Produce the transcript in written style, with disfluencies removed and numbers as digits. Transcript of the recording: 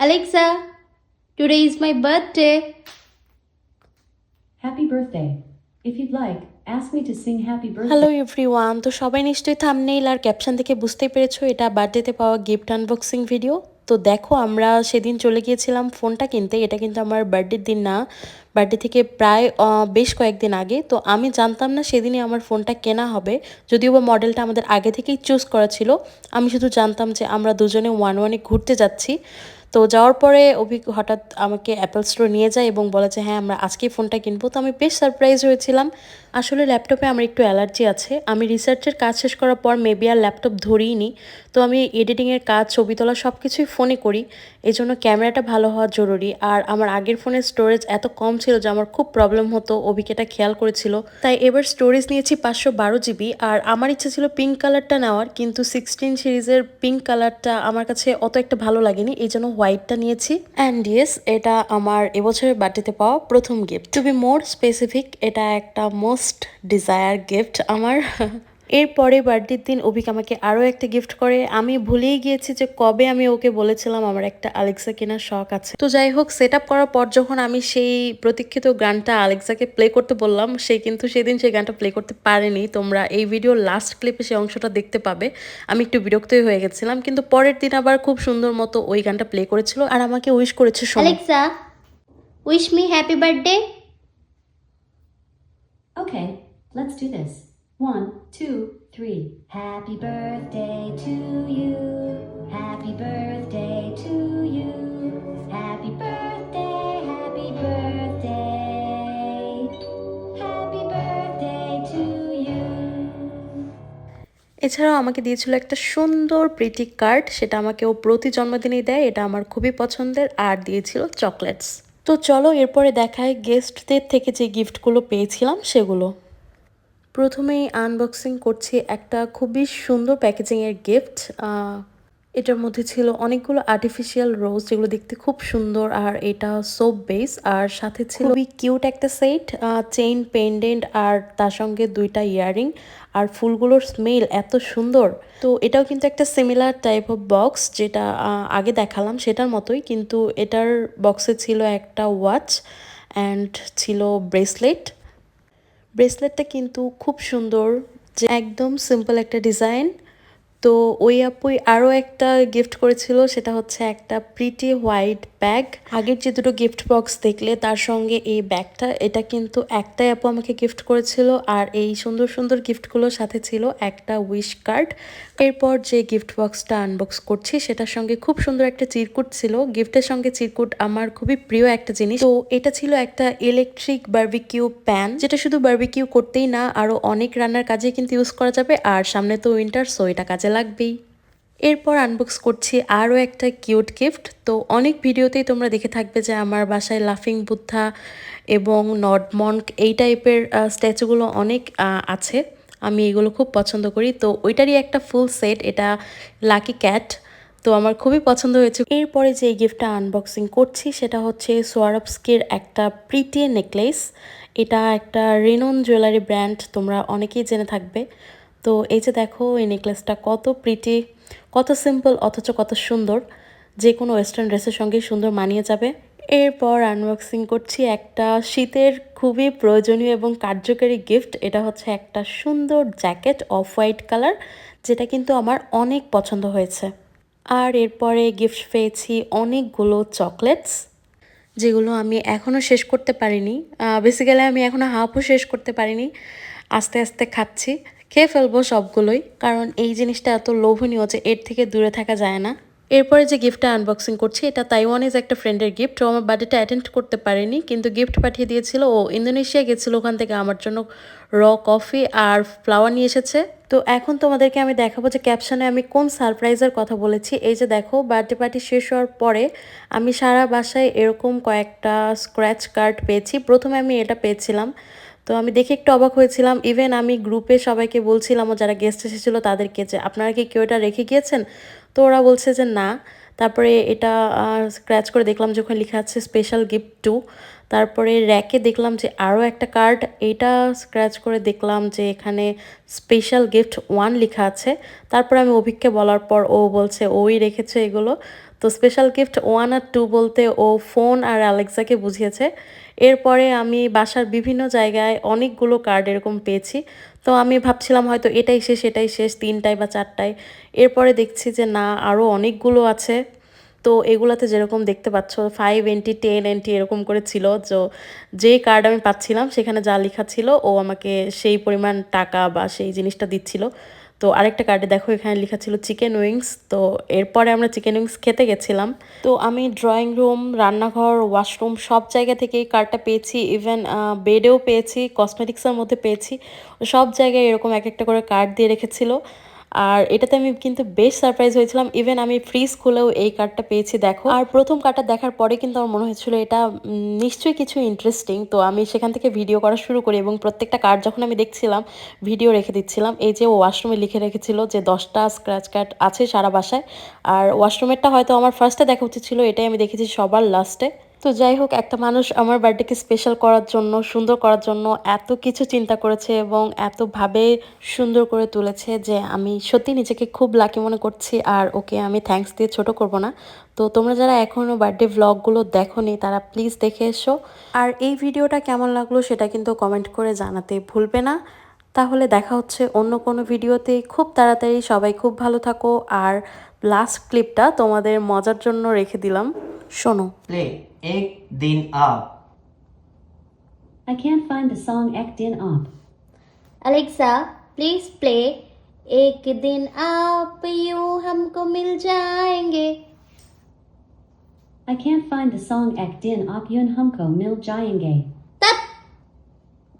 Alexa, today is my birthday. Happy birthday. If you'd like, ask me to sing happy birthday. Hello everyone, তো সবাই নিশ্চয়ই thumbnail আর caption দেখে বুঝতেই পেরেছো এটা বার্থডেতে পাওয়া গিফট আনবক্সিং ভিডিও। তো দেখো আমরা সেদিন চলে গিয়েছিলাম ফোনটা কিনতে। এটা কিন্তু আমার বার্থডের দিন না, বার্থডে থেকে প্রায় বেশ কয়েকদিন আগে। তো আমি জানতাম না সেদিনই আমার ফোনটা কেনা হবে, যদিও বা মডেলটা আমাদের আগে থেকেই চুজ করা ছিল। আমি শুধু জানতাম যে আমরা দুজনে ওয়ানে ঘুরতে যাচ্ছি। তো যাওয়ার পরে হঠাৎ আমাকে অ্যাপেল স্টোর নিয়ে যায় এবং বলে যে হ্যাঁ আমরা আজকেই ফোনটা কিনবো। তো আমি বেশ সারপ্রাইজ হয়েছিলাম। আসলে ল্যাপটপে আমার একটু অ্যালার্জি আছে। আমি রিসার্চের কাজ শেষ করার পর মেবি আর ল্যাপটপ ধরিই নি। তো আমি এডিটিংয়ের কাজ, ছবি তোলা সব কিছুই ফোনে করি। এই জন্য ক্যামেরাটা ভালো হওয়া জরুরি। আর আমার আগের ফোনের স্টোরেজ এত কম ছিল যে আমার খুব প্রবলেম হতো, অভিজ্ঞতা খেয়াল করেছিল। তাই এবার স্টোরেজ নিয়েছি 512 GB। আর আমার ইচ্ছা ছিল পিঙ্ক কালারটা নেওয়ার, কিন্তু 16 সিরিজের পিঙ্ক কালারটা আমার কাছে অত একটা ভালো লাগেনি, এই জন্য হোয়াইটটা নিয়েছি। অ্যান্ড ইয়েস, এটা আমার এবছরের বার্থডেতে পাওয়া প্রথম gift. To be more specific, এটা একটা মোস্ট ডিজায়ার গিফট আমার। এরপরে বার্থডের দিন অভিক আমাকে আরও একটা গিফট করে। আমি ভুলেই গিয়েছি যে কবে আমি ওকে বলেছিলাম আমার একটা আলেক্সা কেনার শখ আছে। তো যাই হোক, সেট আপ করার পর যখন আমি সেই প্রতীক্ষিত গানটা আলেক্সাকে প্লে করতে বললাম, সে কিন্তু সেদিন সেই গানটা প্লে করতে পারেনি। তোমরা এই ভিডিওর লাস্ট ক্লিপে সেই অংশটা দেখতে পাবে। আমি একটু বিরক্তই হয়ে গেছিলাম, কিন্তু পরের দিন আবার খুব সুন্দর মতো ওই গানটা প্লে করেছিল আর আমাকে উইশ করেছে। Alexa, wish me happy birthday. Okay, let's do this. 1, 2, 3. Happy birthday to you. Happy birthday to you. Happy birthday, happy birthday. Happy birthday to you. এছাড়াও আমাকে দিয়েছিল একটা সুন্দর প্রিটি কার্ড, সেটা আমাকে ও প্রতি জন্মদিনেই দেয়, এটা আমার খুবই পছন্দের। আর দিয়েছিল চকলেটস। তো চলো এরপরে দেখায় গেস্টদের থেকে যে গিফটগুলো পেয়েছিলাম সেগুলো। প্রথমেই আনবক্সিং করছি একটা খুবই সুন্দর প্যাকেজিংয়ের গিফট। এটার মধ্যে ছিল অনেকগুলো আর্টিফিশিয়াল রোজ, যেগুলো দেখতে খুব সুন্দর। আর এটা সোপ বেস, আর সাথে ছিল খুবই কিউট একটা সেট, চেইন, পেন্ডেন্ট, আর তার সঙ্গে 2টা ইয়াররিং। আর ফুলগুলোর স্মেল এত সুন্দর। তো এটাও কিন্তু একটা সিমিলার টাইপ অফ বক্স, যেটা আগে দেখালাম সেটার মতোই, কিন্তু এটার বক্সে ছিল একটা ওয়াচ অ্যান্ড ছিল ব্রেসলেট। ব্রেসলেটটা কিন্তু খুব সুন্দর, যে একদম সিম্পল একটা ডিজাইন। তো ওই আপুই আরও একটা গিফট করেছিল, সেটা হচ্ছে একটা প্রিটি হোয়াইট ব্যাগ। আগের যে দুটো গিফট বক্স দেখলে তার সঙ্গে এই ব্যাগটা, এটা কিন্তু একটাই আপু আমাকে গিফট করেছিল। আর এই সুন্দর সুন্দর গিফটগুলোর সাথে ছিল একটা উইশ কার্ড। এরপর যে গিফট বক্সটা আনবক্স করছি সেটার সঙ্গে খুব সুন্দর একটা চিরকুট ছিল। গিফটের সঙ্গে চিরকুট আমার খুবই প্রিয় একটা জিনিস। তো এটা ছিল একটা ইলেকট্রিক বারবিকিউ প্যান, যেটা শুধু বারবিকিউ করতেই না, আরো অনেক রান্নার কাজে কিন্তু ইউজ করা যাবে। আর সামনে তো উইন্টার, সো এটা কাজে লাগবেই। এরপর আনবক্স করছি আরও একটা কিউট গিফট। তো অনেক ভিডিওতেই তোমরা দেখে থাকবে যে আমার বাসায় লাফিং বুদ্ধা এবং নর্ডমন্ক এই টাইপের স্ট্যাচুগুলো অনেক আছে। আমি এগুলো খুব পছন্দ করি। তো ওইটারই একটা ফুল সেট, এটা লাকি ক্যাট। তো আমার খুবই পছন্দ হয়েছে। এরপরে যে গিফটটা আনবক্সিং করছি সেটা হচ্ছে সোয়ারভস্কির একটা প্রিটি নেকলেস। এটা একটা রেনন জুয়েলারি ব্র্যান্ড, তোমরা অনেকেই জেনে থাকবে। তো এই যে দেখো, এই নেকলেসটা কত প্রিটি, কত সিম্পল অথচ কত সুন্দর। যে কোনো ওয়েস্টার্ন ড্রেসের সঙ্গে সুন্দর মানিয়ে যাবে। এরপর আনবক্সিং করছি একটা শীতের খুবই প্রয়োজনীয় এবং কার্যকারী গিফট। এটা হচ্ছে একটা সুন্দর জ্যাকেট অফ হোয়াইট কালার, যেটা কিন্তু আমার অনেক পছন্দ হয়েছে। আর এরপরে গিফট পেয়েছি অনেকগুলো চকলেটস, যেগুলো আমি এখনও শেষ করতে পারিনি। বেসিক্যালি আমি এখনও হাফও শেষ করতে পারিনি, আস্তে আস্তে খাচ্ছি। খেয়ে ফেলবো সবগুলোই, কারণ এই জিনিসটা এত লোভনীয় যে এর থেকে দূরে থাকা যায় না। এরপরে যে গিফটটা আনবক্সিং করছি এটা তাইওয়ানিজ একটা ফ্রেন্ডের গিফট। ও আমার বার্থডেটা অ্যাটেন্ড করতে পারেনি, কিন্তু গিফট পাঠিয়ে দিয়েছিল। ও ইন্দোনেশিয়া গেছিলো, ওখান থেকে আমার জন্য র কফি আর ফ্লাওয়ার নিয়ে এসেছে। তো এখন তোমাদেরকে আমি দেখাবো যে ক্যাপশনে আমি কোন সারপ্রাইজের কথা বলেছি। এই যে দেখো, বার্থডে পার্টি শেষ হওয়ার পরে আমি সারা বাসায় এরকম কয়েকটা স্ক্র্যাচ কার্ড পেয়েছি। প্রথমে আমি এটা পেয়েছিলাম, তো আমি দেখে একটু অবাক হয়েছিলাম। ইভেন আমি গ্রুপে সবাইকে বলছিলাম, যারা গেস্ট এসেছিলো তাদেরকে, যে আপনারা কি কেউ এটা রেখে গিয়েছেন? তো ওরা বলছে যে না। তারপরে এটা স্ক্র্যাচ করে দেখলাম যে ওখানে লেখা আছে স্পেশাল গিফট 2। তারপরে র্যাকে দেখলাম যে আরও একটা কার্ড, এটা স্ক্র্যাচ করে দেখলাম যে এখানে স্পেশাল গিফট 1 লেখা আছে। তারপরে আমি অভিককে বলার পর ও বলছে ওই রেখেছে এগুলো। তো স্পেশাল গিফট 1 আর 2 বলতে ও ফোন আর অ্যালেক্সাকে বুঝিয়েছে। এরপরে আমি বাসার বিভিন্ন জায়গায় অনেকগুলো কার্ড এরকম পেয়েছি। তো আমি ভাবছিলাম হয়তো এটাই শেষ, এটাই শেষ, 3টায় বা 4টায়। এরপরে দেখছি যে না, আরও অনেকগুলো আছে। তো এগুলাতে যেরকম দেখতে পাচ্ছ 5 এন্ট্রি 10 এন্ট্রি এরকম করে ছিল। যেই কার্ড আমি পাচ্ছিলাম সেখানে যা লেখা ছিল ও আমাকে সেই পরিমাণ টাকা বা সেই জিনিসটা দিচ্ছিল। তো আরেকটা কার্ডে দেখো এখানে লেখা ছিল চিকেন উইংস। তো এরপরে আমরা চিকেন উইংস খেতে গেছিলাম। তো আমি ড্রয়িং রুম, রান্নাঘর, ওয়াশরুম সব জায়গা থেকে এই কার্ডটা পেয়েছি। ইভেন বেডেও পেয়েছি, কসমেটিক্সের মধ্যে পেয়েছি। সব জায়গায় এরকম এক একটা করে কার্ড দিয়ে রেখেছিল। আর এটাতে আমি কিন্তু বেশ সারপ্রাইজ হয়েছিলাম। ইভেন আমি ফ্রিজ খুলেও এই কার্ডটা পেয়েছি দেখো। আর প্রথম কার্ডটা দেখার পরে কিন্তু আমার মনে হয়েছিল এটা নিশ্চয়ই কিছু ইন্টারেস্টিং। তো আমি সেখান থেকে ভিডিও করা শুরু করি এবং প্রত্যেকটা কার্ড যখন আমি দেখছিলাম ভিডিও রেখে দিচ্ছিলাম। এই যে ওয়াশরুমে লিখে রেখেছিল যে 10টা স্ক্র্যাচ কার্ড আছে সারা বাসায়। আর ওয়াশরুমেরটা হয়তো আমার ফার্স্টে দেখা উচিত ছিল, এটাই আমি দেখেছি সবার লাস্টে। তো যাই হোক, একটা মানুষ আমার বার্থডেকে স্পেশাল করার জন্য, সুন্দর করার জন্য এত কিছু চিন্তা করেছে এবং এতভাবে সুন্দর করে তুলেছে যে আমি সত্যি নিজেকে খুব লাকি মনে করছি। আর ওকে আমি থ্যাঙ্কস দিয়ে ছোট করব না। তো তোমরা যারা এখনও বার্থডে ভ্লগগুলো দেখোনি তারা প্লিজ দেখে এসো। আর এই ভিডিওটা কেমন লাগলো সেটা কিন্তু কমেন্ট করে জানাতে ভুলবে না। তাহলে দেখা হচ্ছে অন্য কোনো ভিডিওতে খুব তাড়াতাড়ি। সবাই খুব ভালো থাকো। আর লাস্ট ক্লিপটা তোমাদের মজার জন্য রেখে দিলাম, শোনো। प्ले एक दिन आप I can't find the song Ek Din Aap. Alexa, please play एक दिन आप यूं हमको मिल जाएंगे. I can't find the song Ek Din Aap Yun Humko Mil Jayenge.